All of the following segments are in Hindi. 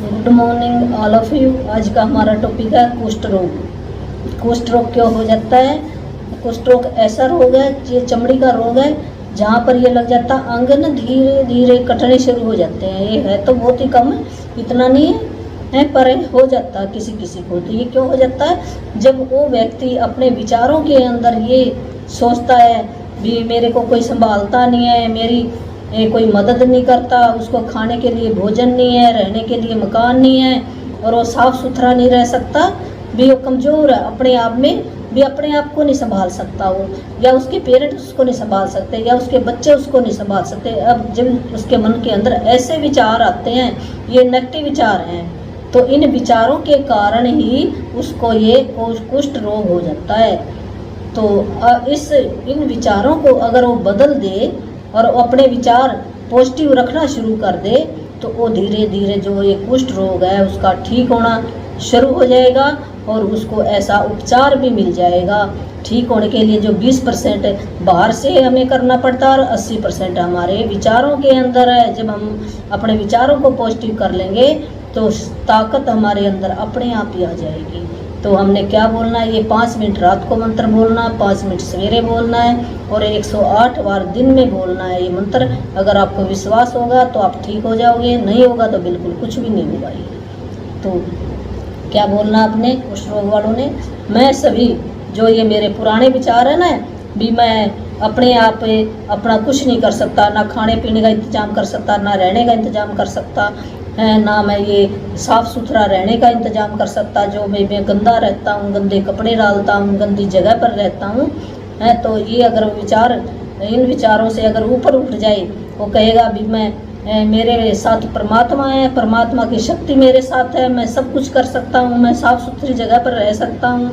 Good morning all of you. आज का हमारा टॉपिक है कुष्ठ रोग। कुष्ठ रोग क्यों हो जाता है? कुष्ठ रोग ऐसा रोग है, ये चमड़ी का रोग है, जहाँ पर ये लग जाता अंग न धीरे धीरे कटने शुरू हो जाते हैं। ये है तो बहुत ही कम है, इतना नहीं है पर हो जाता है किसी किसी को। तो ये क्यों हो जाता है? जब वो व्यक्ति अपने विचारों के अंदर ये सोचता है भी मेरे को कोई संभालता नहीं है, मेरी कोई मदद नहीं करता, उसको खाने के लिए भोजन नहीं है, रहने के लिए मकान नहीं है, और वो साफ़ सुथरा नहीं रह सकता, भी वो कमज़ोर है अपने आप में, भी अपने आप को नहीं संभाल सकता वो, या उसके पेरेंट्स उसको नहीं संभाल सकते, या उसके बच्चे उसको नहीं संभाल सकते। अब जब उसके मन के अंदर ऐसे विचार आते हैं, ये नेगेटिव विचार हैं, तो इन विचारों के कारण ही उसको ये कुष्ठ रोग हो जाता है। तो इन विचारों को अगर वो बदल दे और अपने विचार पॉजिटिव रखना शुरू कर दे, तो वो धीरे धीरे जो ये कुष्ठ रोग है उसका ठीक होना शुरू हो जाएगा, और उसको ऐसा उपचार भी मिल जाएगा। ठीक होने के लिए जो 20% बाहर से हमें करना पड़ता है और 80% हमारे विचारों के अंदर है। जब हम अपने विचारों को पॉजिटिव कर लेंगे तो ताकत हमारे अंदर अपने आप ही आ जाएगी। तो हमने क्या बोलना है? ये 5 मिनट रात को मंत्र बोलना, 5 मिनट सवेरे बोलना है, और 108 बार दिन में बोलना है ये मंत्र। अगर आपको विश्वास होगा तो आप ठीक हो जाओगे, नहीं होगा तो बिल्कुल कुछ भी नहीं होगा। तो क्या बोलना आपने कुष्ठ रोग वालों ने? मैं सभी जो ये मेरे पुराने विचार है ना, भी मैं अपने आप अपना कुछ नहीं कर सकता, ना खाने पीने का इंतजाम कर सकता, ना रहने का इंतजाम कर सकता है, ना मैं ये साफ़ सुथरा रहने का इंतजाम कर सकता, जो मैं गंदा रहता हूँ, गंदे कपड़े डालता हूँ, गंदी जगह पर रहता हूँ, है। तो ये अगर विचार, इन विचारों से अगर ऊपर उठ जाए, वो कहेगा भी मैं मेरे साथ परमात्मा है, परमात्मा की शक्ति मेरे साथ है, मैं सब कुछ कर सकता हूँ, मैं साफ़ सुथरी जगह पर रह सकता हूँ,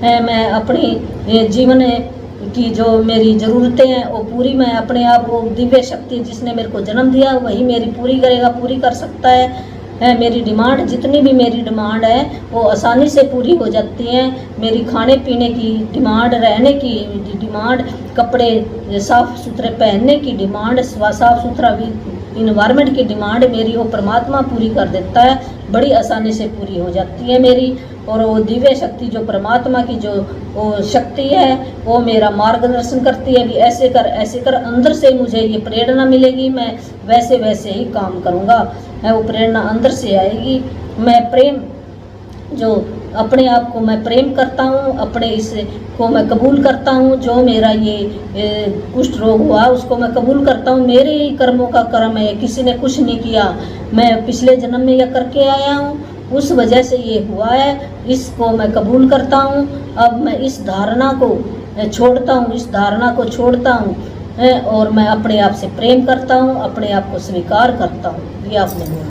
मैं अपनी जीवन की जो मेरी ज़रूरतें हैं वो पूरी, मैं अपने आप वो दिव्य शक्ति जिसने मेरे को जन्म दिया वही मेरी पूरी करेगा, पूरी कर सकता है। मेरी डिमांड, जितनी भी मेरी डिमांड है वो आसानी से पूरी हो जाती हैं। मेरी खाने पीने की डिमांड, रहने की डिमांड, कपड़े साफ़ सुथरे पहनने की डिमांड, साफ़ सुथरा इन्वायरमेंट की डिमांड मेरी वो परमात्मा पूरी कर देता है, बड़ी आसानी से पूरी हो जाती है मेरी। और वो दिव्य शक्ति जो परमात्मा की जो वो शक्ति है वो मेरा मार्गदर्शन करती है, भी ऐसे कर, अंदर से मुझे ये प्रेरणा मिलेगी, मैं वैसे वैसे ही काम करूँगा, है वो प्रेरणा अंदर से आएगी। मैं प्रेम, जो अपने आप को मैं प्रेम करता हूँ, अपने इस को मैं कबूल करता हूँ, जो मेरा ये कुष्ठ रोग हुआ उसको मैं कबूल करता हूँ, मेरे ही कर्मों का कर्म है, किसी ने कुछ नहीं किया, मैं पिछले जन्म में यह करके आया हूँ, उस वजह से ये हुआ है, इसको मैं कबूल करता हूँ। अब मैं इस धारणा को छोड़ता हूँ, इस धारणा को छोड़ता हूँ, और मैं अपने आप से प्रेम करता हूँ, अपने आप को स्वीकार करता हूँ। ये आपने बोला।